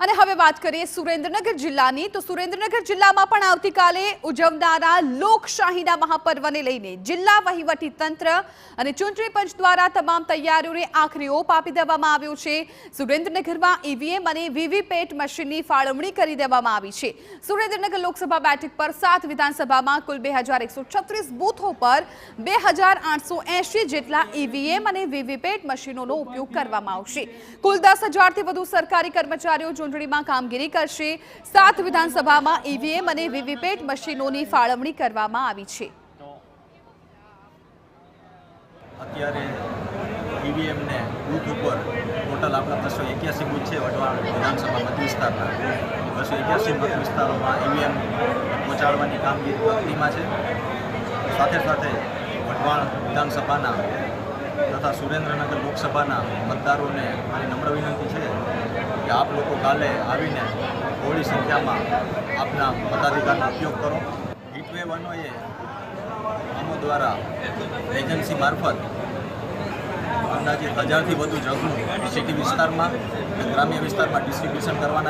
અને હવે વાત કરીએ સુરેન્દ્રનગર જિલ્લાની તો સુરેન્દ્રનગર જિલ્લામાં પણ આવતીકાલે ઉજવનારા લોકશાહીના મહાપર્વને લઈને જિલ્લા વહીવટી તંત્ર અને ચૂંટણી પંચ દ્વારા તમામ તૈયારીઓને આખરી ઓપ આપી દેવામાં આવ્યો છે। સુરેન્દ્રનગરમાં ઈવીએમ અને વીવીપેટ મશીનની ફાળવણી કરી દેવામાં આવી છે। સુરેન્દ્રનગર લોકસભા બેઠક પર 7 વિધાનસભામાં કુલ 2136 બૂથો પર 2880 જેટલા ઈવીએમ અને વીવીપેટ મશીનોનો ઉપયોગ કરવામાં આવશે। કુલ 10,000થી વધુ સરકારી કર્મચારીઓ ચૂંટણીમાં કામગીરી કરશે। 7 વિધાનસભામાં ઈવીએમ અને વીવીપેટ મશીનોની ફાળવણી કરવામાં આવી છે। અત્યારે ઈવીએમ ને બૂથ ઉપર ટોટલ આપણા 281 બૂથ છે વઢવાણ વિધાનસભા મત વિસ્તારના। 281 મત વિસ્તારોમાં ઈવીએમ પહોંચાડવાની કામગીરી પ્રગતિમાં છે। સાથે સાથે વઢવાણ વિધાનસભાના તથા સુરેન્દ્રનગર લોકસભાના મતદારોને મારી નમ્ર વિનંતી છે કે આપ લોકો કાલે આવીને બહોળી સંખ્યામાં આપના મતાધિકારનો ઉપયોગ કરો। હીટવેવ અન્વયે અમો દ્વારા એજન્સી મારફત અંદાજિત 1000થી વધુ જગનું સિટી વિસ્તારમાં ગ્રામ્ય વિસ્તારમાં ડિસ્ટ્રીબ્યુશન કરવાના છે।